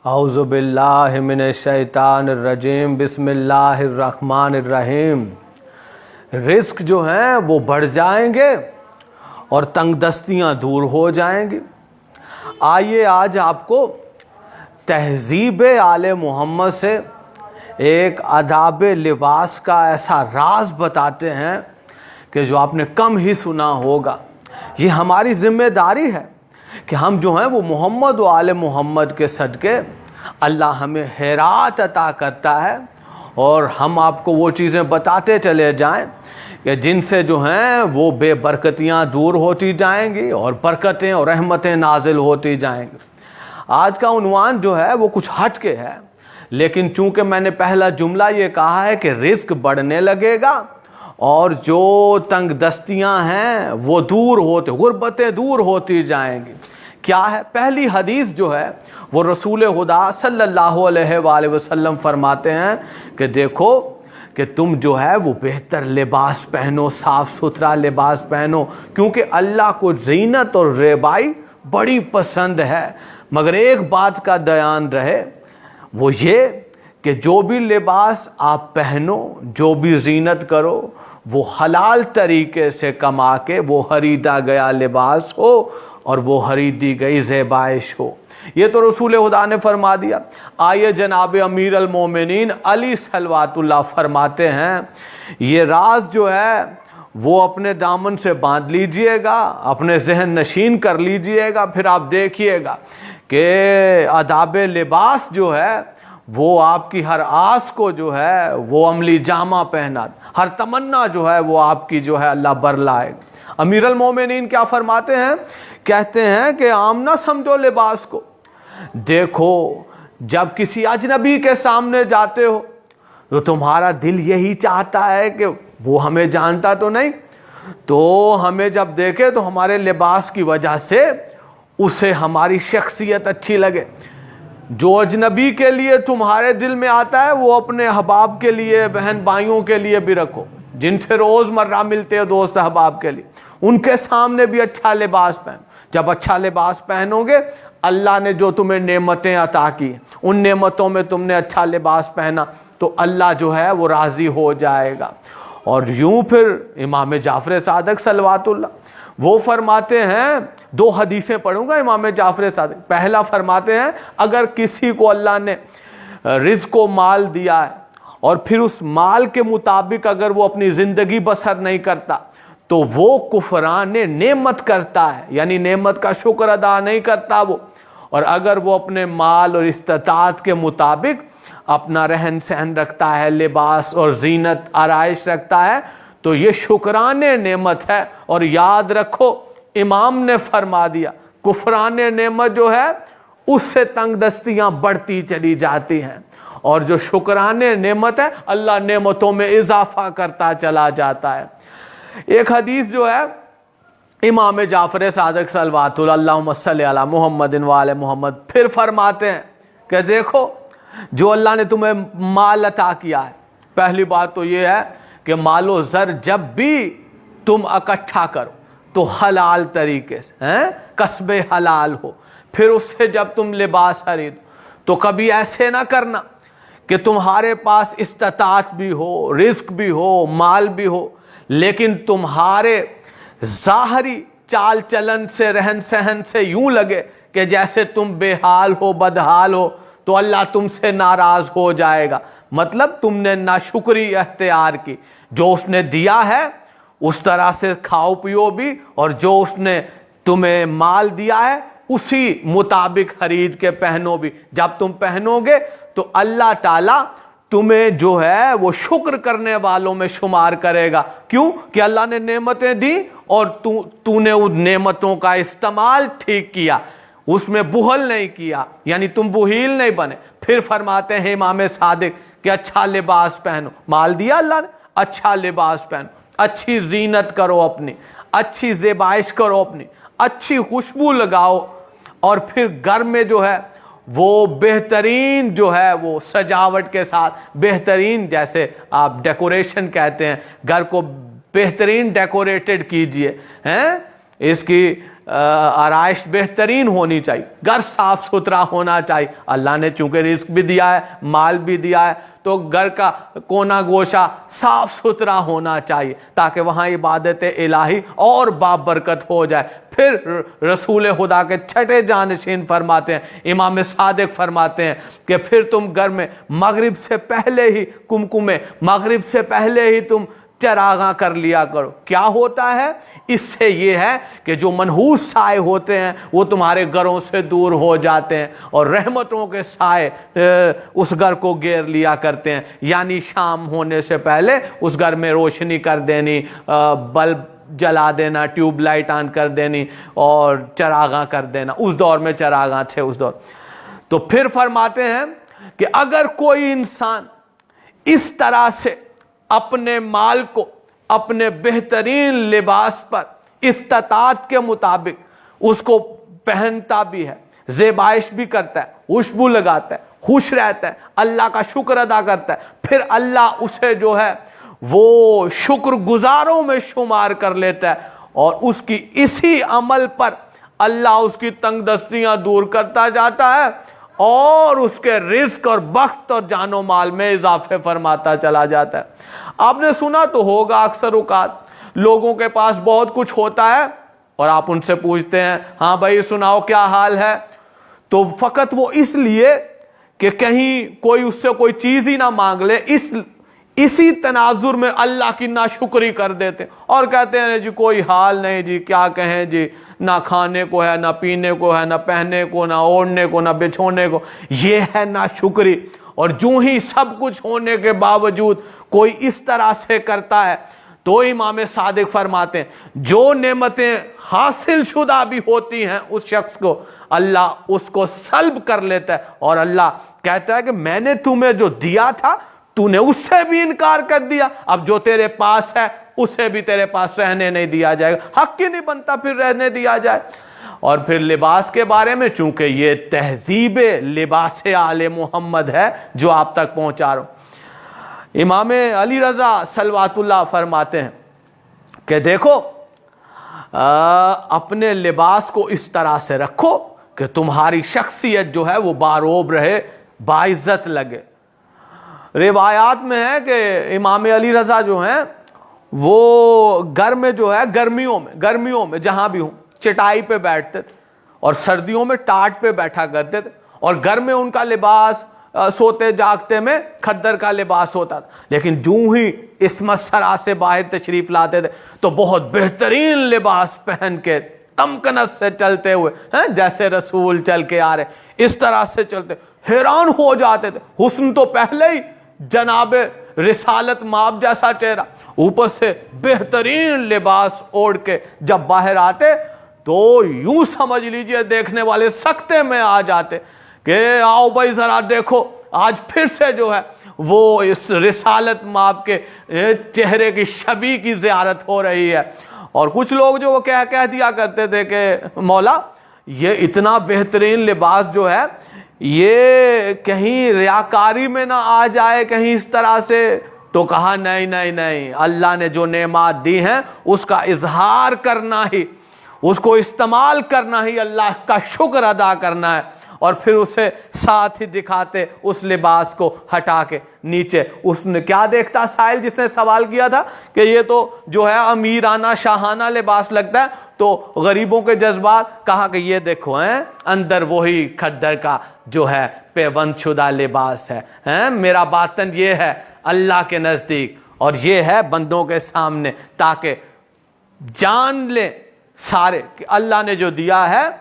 اعوذ باللہ من الشیطان الرجیم بسم اللہ الرحمن الرحیم۔ رزق جو ہیں وہ بڑھ جائیں گے اور تنگ دستیاں دور ہو جائیں گی۔ آئیے آج آپ کو تہذیب آل محمد سے ایک آداب لباس کا ایسا راز بتاتے ہیں کہ جو آپ نے کم ہی سنا ہوگا۔ یہ ہماری ذمہ داری ہے کہ ہم جو ہیں وہ محمد و آل محمد کے صدقے اللہ ہمیں خیرات عطا کرتا ہے، اور ہم آپ کو وہ چیزیں بتاتے چلے جائیں کہ جن سے جو ہیں وہ بے برکتیاں دور ہوتی جائیں گی اور برکتیں اور رحمتیں نازل ہوتی جائیں گی۔ آج کا عنوان جو ہے وہ کچھ ہٹ کے ہے، لیکن چونکہ میں نے پہلا جملہ یہ کہا ہے کہ رزق بڑھنے لگے گا اور جو تنگ دستیاں ہیں وہ دور ہوتے، غربتیں دور ہوتی جائیں گی۔ کیا ہے؟ پہلی حدیث جو ہے وہ رسول خدا صلی اللہ علیہ وآلہ وسلم فرماتے ہیں کہ دیکھو کہ تم جو ہے وہ بہتر لباس پہنو، صاف ستھرا لباس پہنو، کیونکہ اللہ کو زینت اور زیبائی بڑی پسند ہے۔ مگر ایک بات کا دھیان رہے، وہ یہ کہ جو بھی لباس آپ پہنو، جو بھی زینت کرو، وہ حلال طریقے سے کما کے وہ خریدا گیا لباس ہو اور وہ خریدی گئی زیبائش ہو۔ یہ تو رسول خدا نے فرما دیا۔ آئیے جناب امیر المومنین علی صلوات اللہ فرماتے ہیں، یہ راز جو ہے وہ اپنے دامن سے باندھ لیجئے گا، اپنے ذہن نشین کر لیجئے گا، پھر آپ دیکھیے گا کہ آداب لباس جو ہے وہ آپ کی ہر آس کو جو ہے وہ عملی جامہ پہنا، ہر تمنا جو ہے وہ آپ کی جو ہے اللہ بر لائے گا۔ امیر المومنین کیا فرماتے ہیں؟ کہتے ہیں کہ عام نہ سمجھو لباس کو، دیکھو جب کسی اجنبی کے سامنے جاتے ہو تو تمہارا دل یہی چاہتا ہے کہ وہ ہمیں جانتا تو نہیں، تو ہمیں جب دیکھے تو ہمارے لباس کی وجہ سے اسے ہماری شخصیت اچھی لگے۔ جو اجنبی کے لیے تمہارے دل میں آتا ہے وہ اپنے احباب کے لیے، بہن بھائیوں کے لیے بھی رکھو، جن سے روز مرہ ملتے ہو، دوست احباب کے لیے، ان کے سامنے بھی اچھا لباس پہنو۔ جب اچھا لباس پہنو گے، اللہ نے جو تمہیں نعمتیں عطا کی، ان نعمتوں میں تم نے اچھا لباس پہنا تو اللہ جو ہے وہ راضی ہو جائے گا۔ اور یوں پھر امام جعفر صادق صلوات اللہ وہ فرماتے ہیں، دو حدیثیں پڑھوں گا امام جعفر صادق۔ پہلا فرماتے ہیں اگر کسی کو اللہ نے رزق و مال دیا ہے اور پھر اس مال کے مطابق اگر وہ اپنی زندگی بسر نہیں کرتا تو وہ کفران نعمت کرتا ہے، یعنی نعمت کا شکر ادا نہیں کرتا وہ، اور اگر وہ اپنے مال اور استطاعت کے مطابق اپنا رہن سہن رکھتا ہے، لباس اور زینت آرائش رکھتا ہے، تو یہ شکران نعمت ہے۔ اور یاد رکھو امام نے فرما دیا کفران نعمت جو ہے اس سے تنگ دستیاں بڑھتی چلی جاتی ہیں، اور جو شکران نعمت ہے اللہ نعمتوں میں اضافہ کرتا چلا جاتا ہے۔ ایک حدیث جو ہے امام جعفر صادق صلوات اللہ اللہم صلی علی محمد وآل محمد پھر فرماتے ہیں کہ دیکھو جو اللہ نے تمہیں مال عطا کیا ہے، پہلی بات تو یہ ہے کہ مال و زر جب بھی تم اکٹھا کرو تو حلال طریقے سے، کسب حلال ہو، پھر اس سے جب تم لباس خریدو تو کبھی ایسے نہ کرنا کہ تمہارے پاس استطاعت بھی ہو، رزق بھی ہو، مال بھی ہو، لیکن تمہارے ظاہری چال چلن سے، رہن سہن سے یوں لگے کہ جیسے تم بے حال ہو، بدحال ہو، تو اللہ تم سے ناراض ہو جائے گا۔ مطلب تم نے ناشکری اختیار کی، جو اس نے دیا ہے اس طرح سے کھاؤ پیو بھی، اور جو اس نے تمہیں مال دیا ہے اسی مطابق خرید کے پہنو بھی۔ جب تم پہنو گے تو اللہ تعالیٰ تمہیں جو ہے وہ شکر کرنے والوں میں شمار کرے گا۔ کیوں کہ اللہ نے نعمتیں دی اور تو نے ان نعمتوں کا استعمال ٹھیک کیا، اس میں بخل نہیں کیا، یعنی تم بخیل نہیں بنے۔ پھر فرماتے ہیں امام صادق کہ اچھا لباس پہنو، مال دیا اللہ نے، اچھا لباس پہنو، اچھی زینت کرو، اپنی اچھی زیبائش کرو، اپنی اچھی خوشبو لگاؤ، اور پھر گھر میں جو ہے وہ بہترین جو ہے وہ سجاوٹ کے ساتھ، بہترین جیسے آپ ڈیکوریشن کہتے ہیں، گھر کو بہترین ڈیکوریٹڈ کیجئے، اس کی आराइश बेहतरीन होनी चाहिए, घर साफ सुथरा होना चाहिए। अल्लाह ने चूंकि रिस्क भी दिया है, माल भी दिया है, तो घर का कोना गोशा साफ सुथरा होना चाहिए ताकि वहाँ इबादत इलाही और बाबरकत हो जाए। फिर रसूल खुदा के छठे जानशीन फरमाते हैं, इमाम सादिक फरमाते हैं कि फिर तुम घर में मगरिब से पहले ही कुमकुमे, मगरिब से पहले ही तुम चरागा कर लिया करो। क्या होता है इससे? ये है कि जो मनहूस साए होते हैं वो तुम्हारे घरों से दूर हो जाते हैं और रहमतों के साए उस घर को घेर लिया करते हैं। यानी शाम होने से पहले उस घर में रोशनी कर देनी, बल्ब जला देना, ट्यूबलाइट ऑन कर देनी और चरागा कर देना। उस दौर में चरागा थे उस दौर। तो फिर फरमाते हैं कि अगर कोई इंसान इस तरह से अपने माल को अपने बेहतरीन लिबास पर इस्तात के मुताबिक उसको पहनता भी है, ज़ेबाइश भी करता है, खुशबू लगाता है, खुश रहता है, अल्लाह का शुक्र अदा करता है, फिर अल्लाह उसे जो है वो शुक्र गुजारों में शुमार कर लेता है और उसकी इसी अमल पर अल्लाह उसकी तंगदस्तियां दूर करता जाता है और उसके रिस्क और बख्त और जानो माल में इजाफे फरमाता चला जाता है। आपने सुना तो होगा अक्सर औकात लोगों के पास बहुत कुछ होता है और आप उनसे पूछते हैं, हाँ भाई सुनाओ क्या हाल है, तो फकत वो इसलिए कि कहीं कोई उससे कोई चीज ही ना मांग ले, इसी तनाजुर में अल्लाह की नाशुक्री कर देते और कहते हैं जी कोई हाल नहीं जी, क्या कहें जी, ना खाने को है, ना पीने को है, ना पहनने को, ना ओढ़ने को, ना बिछोने को। ये है नाशुक्री। और जो ही सब कुछ होने के बावजूद कोई इस तरह से करता है तो इमाम सादिक फरमाते हैं जो नेमतें हासिल शुदा भी होती हैं उस शख्स को अल्लाह उसको सल्ब कर लेता है और अल्लाह कहता है कि मैंने तुम्हें जो दिया था तूने उससे भी इनकार कर दिया, अब जो तेरे पास है उसे भी तेरे पास रहने नहीं दिया जाएगा। हक ही नहीं बनता फिर रहने दिया जाए। और फिर लिबास के बारे में, चूंकि ये तहजीब लिबास आले मोहम्मद है जो आप तक पहुंचा रहा हूं, इमाम अली रजा सलवातुल्लाह फरमाते हैं कि देखो अपने लिबास को इस तरह से रखो कि तुम्हारी शख्सियत जो है वो बारोब रहे, बाइज्जत लगे। रिवायात में है कि इमाम अली रजा जो हैं वो घर में जो है गर्मियों में जहां भी हो चटाई पे बैठते थे और सर्दियों में टाट पे बैठा करते थे और घर में उनका लिबास सोते जागते में खद्दर का लिबास होता था। लेकिन जूं ही इस मसरा से बाहर तशरीफ लाते थे तो बहुत बेहतरीन लिबास पहन के तमकनत से चलते हुए हैं, जैसे रसूल चल के आ रहे, इस तरह से चलते, हैरान हो जाते थे। हुस्न तो पहले ही जनाब रिसालत माप जैसा चेहरा, ऊपर से बेहतरीन लिबास ओढ़ के जब बाहर आते तो यूं समझ लीजिए देखने वाले सकते में आ जाते कि आओ भाई जरा देखो, आज फिर से जो है वो इस रिसालत माप के चेहरे की शबी की ज़ियारत हो रही है। और कुछ लोग जो वो कह दिया करते थे कि मौला ये इतना बेहतरीन लिबास जो है ये कहीं रियाकारी में ना आ जाए कहीं इस तरह से। तो कहा नहीं नहीं नहीं, अल्लाह ने जो नेमात दी हैं उसका इजहार करना ही, उसको इस्तेमाल करना ही, अल्लाह का शुक्र अदा करना है। और फिर उसे साथ ही दिखाते उस लिबास को हटा के नीचे। उसने क्या देखता साहिल जिसने सवाल किया था कि ये तो जो है अमीराना शाहाना लिबास लगता है, तो गरीबों के जज्बात, कहा कि ये देखो हैं अंदर वही खद्दर का जो है पेवंद शुदा लिबास है, मेरा बातन ये है अल्लाह के नजदीक और ये है बंदों के सामने, ताकि जान ले सारे कि अल्लाह ने जो दिया है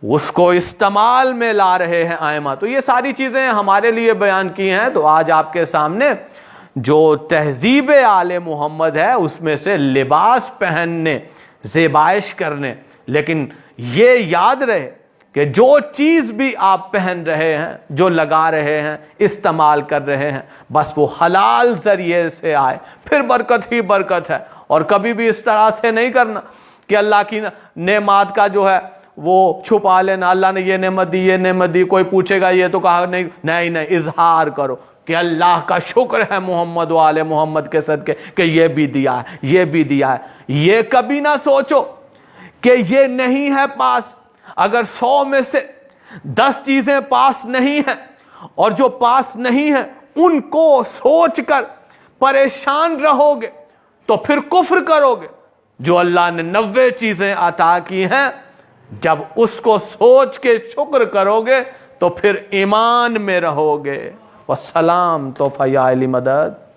उसको इस्तेमाल में ला रहे हैं आयमा। तो ये सारी चीजें हमारे लिए बयान की हैं। तो आज आपके सामने जो तहजीब आले मोहम्मद है उसमें से लिबास पहनने, ज़ेबाइश करने, लेकिन ये याद रहे कि जो चीज भी आप पहन रहे हैं, जो लगा रहे हैं, इस्तेमाल कर रहे हैं, बस वो हलाल जरिए से आए, फिर बरकत ही बरकत है। और कभी भी इस तरह से नहीं करना कि अल्लाह की नेमात का जो है वो छुपा लेना, अल्लाह ने ये नेमत दी, ये नेमत दी, कोई पूछेगा ये तो कहा नहीं नहीं नहीं, इजहार करो कि अल्लाह का शुक्र है मोहम्मद वाले मोहम्मद के सदके कि ये भी दिया है, ये भी दिया है। ये कभी ना सोचो کہ یہ نہیں ہے پاس، اگر 100 میں سے 10 چیزیں پاس نہیں ہیں اور جو پاس نہیں ہیں ان کو سوچ کر پریشان رہو گے تو پھر کفر کرو گے۔ جو اللہ نے 90 چیزیں عطا کی ہیں، جب اس کو سوچ کے شکر کرو گے تو پھر ایمان میں رہو گے۔ والسلام توفیع علی مدد۔